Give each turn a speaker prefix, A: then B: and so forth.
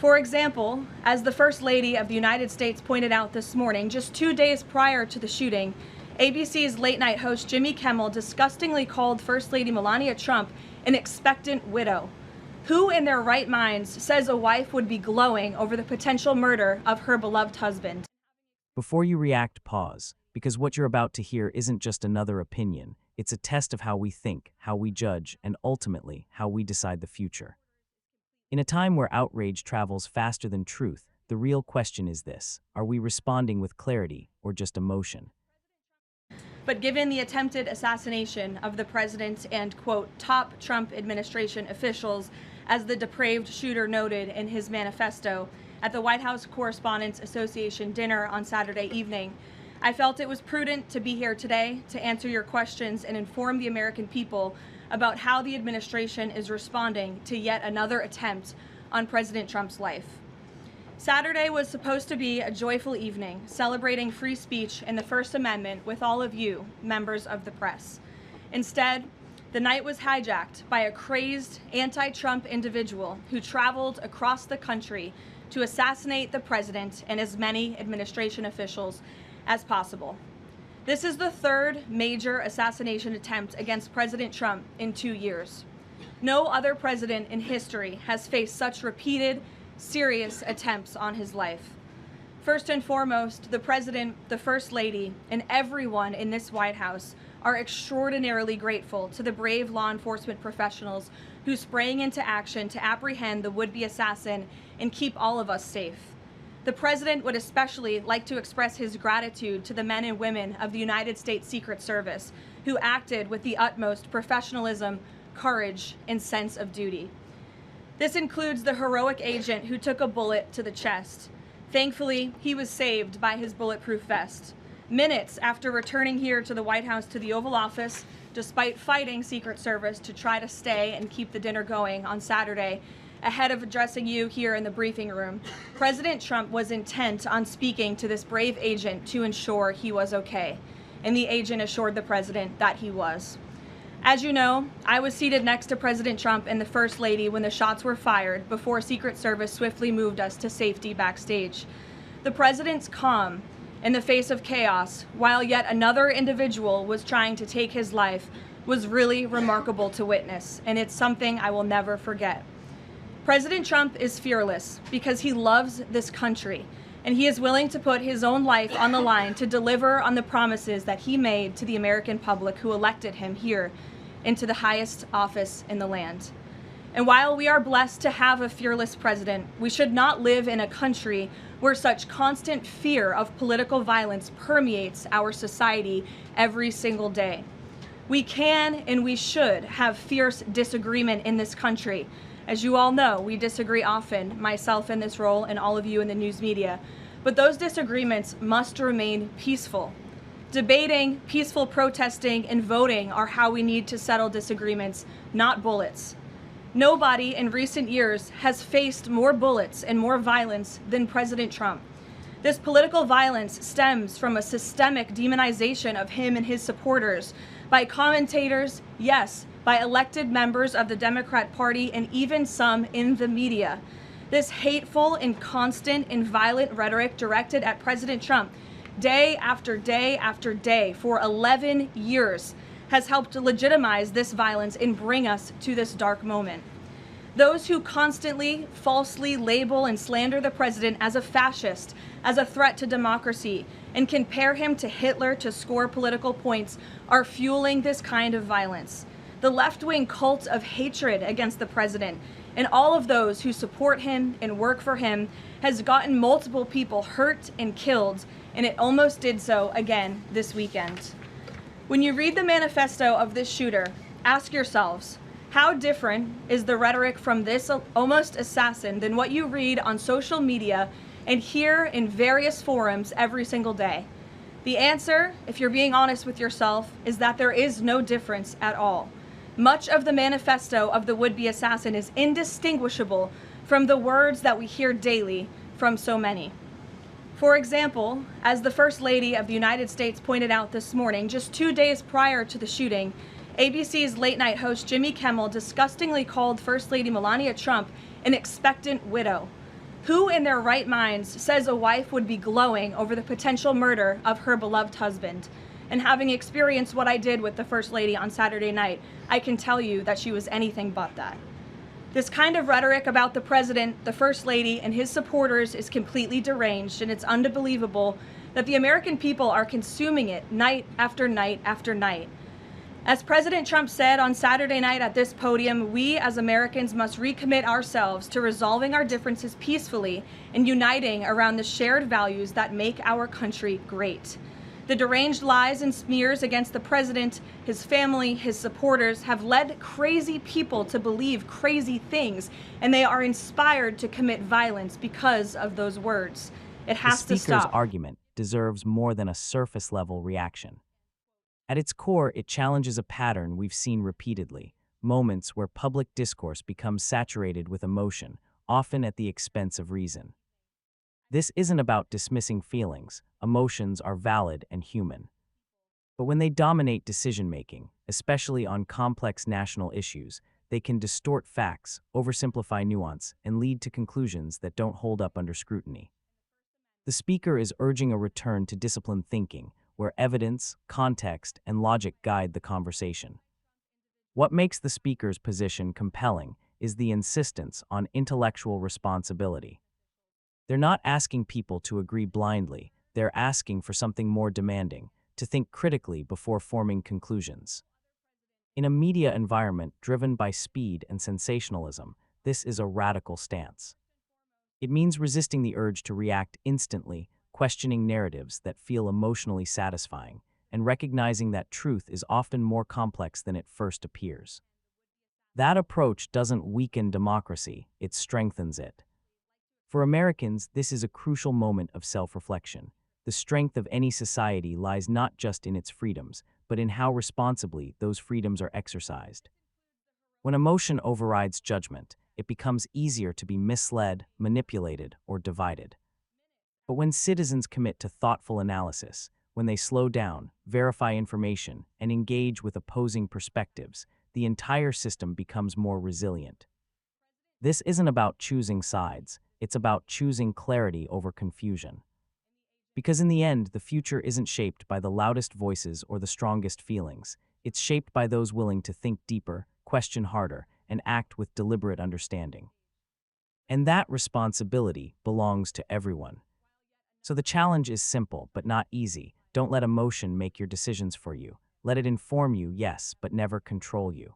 A: For example, as the First Lady of the United States pointed out this morning, just 2 days prior to the shooting, ABC's late-night host Jimmy Kimmel disgustingly called First Lady Melania Trump an expectant widow. Who in their right minds says a wife would be glowing over the potential murder of her beloved husband?
B: Before you react, pause, because what you're about to hear isn't just another opinion. It's a test of how we think, how we judge, and ultimately, how we decide the future. In a time where outrage travels faster than truth, the real question is this: are we responding with clarity or just emotion?
A: But given the attempted assassination of the president and, quote, top Trump administration officials, as the depraved shooter noted in his manifesto at the White House Correspondents Association dinner on Saturday evening, I felt it was prudent to be here today to answer your questions and inform the American people about how the administration is responding to yet another attempt on President Trump's life. Saturday was supposed to be a joyful evening, celebrating free speech and the First Amendment with all of you, members of the press. Instead, the night was hijacked by a crazed anti-Trump individual who traveled across the country to assassinate the president and as many administration officials as possible. This is the third major assassination attempt against President Trump in 2 years. No other president in history has faced such repeated, serious attempts on his life. First and foremost, the president, the first lady, and everyone in this White House are extraordinarily grateful to the brave law enforcement professionals who sprang into action to apprehend the would-be assassin and keep all of us safe. The president would especially like to express his gratitude to the men and women of the United States Secret Service who acted with the utmost professionalism, courage, and sense of duty. This includes the heroic agent who took a bullet to the chest. Thankfully, he was saved by his bulletproof vest. Minutes after returning here to the White House to the Oval Office, despite fighting Secret Service to try to stay and keep the dinner going on Saturday, ahead of addressing you here in the briefing room, President Trump was intent on speaking to this brave agent to ensure he was okay, and the agent assured the president that he was. As you know, I was seated next to President Trump and the First Lady when the shots were fired before Secret Service swiftly moved us to safety backstage. The president's calm in the face of chaos, while yet another individual was trying to take his life, was really remarkable to witness, and it's something I will never forget. President Trump is fearless because he loves this country, and he is willing to put his own life on the line to deliver on the promises that he made to the American public who elected him here into the highest office in the land. And while we are blessed to have a fearless president, we should not live in a country where such constant fear of political violence permeates our society every single day. We can and we should have fierce disagreement in this country. As you all know, we disagree often, myself in this role and all of you in the news media, but those disagreements must remain peaceful. Debating, peaceful protesting, and voting are how we need to settle disagreements, not bullets. Nobody in recent years has faced more bullets and more violence than President Trump. This political violence stems from a systemic demonization of him and his supporters by commentators, yes, by elected members of the Democrat Party, and even some in the media. This hateful and constant and violent rhetoric directed at President Trump day after day after day for 11 years has helped to legitimize this violence and bring us to this dark moment. Those who constantly falsely label and slander the president as a fascist, as a threat to democracy, and compare him to Hitler to score political points are fueling this kind of violence. The left-wing cult of hatred against the president and all of those who support him and work for him has gotten multiple people hurt and killed, and it almost did so again this weekend. When you read the manifesto of this shooter, ask yourselves, how different is the rhetoric from this almost assassin than what you read on social media and hear in various forums every single day? The answer, if you're being honest with yourself, is that there is no difference at all. Much of the manifesto of the would-be assassin is indistinguishable from the words that we hear daily from so many. For example, as the First Lady of the United States pointed out this morning, just 2 days prior to the shooting, ABC's late-night host Jimmy Kimmel disgustingly called First Lady Melania Trump an expectant widow. Who in their right minds says a wife would be glowing over the potential murder of her beloved husband? And having experienced what I did with the First Lady on Saturday night, I can tell you that she was anything but that. This kind of rhetoric about the president, the First Lady, and his supporters is completely deranged, and it's unbelievable that the American people are consuming it night after night after night. As President Trump said on Saturday night at this podium, we as Americans must recommit ourselves to resolving our differences peacefully and uniting around the shared values that make our country great. The deranged lies and smears against the president, his family, his supporters have led crazy people to believe crazy things, and they are inspired to commit violence because of those words. It has to
B: The speaker's
A: stop.
B: argument deserves more than a surface-level reaction. At its core, it challenges a pattern we've seen repeatedly, moments where public discourse becomes saturated with emotion, often at the expense of reason. This isn't about dismissing feelings. Emotions are valid and human. But when they dominate decision-making, especially on complex national issues, they can distort facts, oversimplify nuance, and lead to conclusions that don't hold up under scrutiny. The speaker is urging a return to disciplined thinking, where evidence, context, and logic guide the conversation. What makes the speaker's position compelling is the insistence on intellectual responsibility. They're not asking people to agree blindly, they're asking for something more demanding, to think critically before forming conclusions. In a media environment driven by speed and sensationalism, this is a radical stance. It means resisting the urge to react instantly, questioning narratives that feel emotionally satisfying, and recognizing that truth is often more complex than it first appears. That approach doesn't weaken democracy, it strengthens it. For Americans, this is a crucial moment of self-reflection. The strength of any society lies not just in its freedoms, but in how responsibly those freedoms are exercised. When emotion overrides judgment, it becomes easier to be misled, manipulated, or divided. But when citizens commit to thoughtful analysis, when they slow down, verify information, and engage with opposing perspectives, the entire system becomes more resilient. This isn't about choosing sides, it's about choosing clarity over confusion. Because in the end, the future isn't shaped by the loudest voices or the strongest feelings. It's shaped by those willing to think deeper, question harder, and act with deliberate understanding. And that responsibility belongs to everyone. So the challenge is simple, but not easy. Don't let emotion make your decisions for you. Let it inform you, yes, but never control you.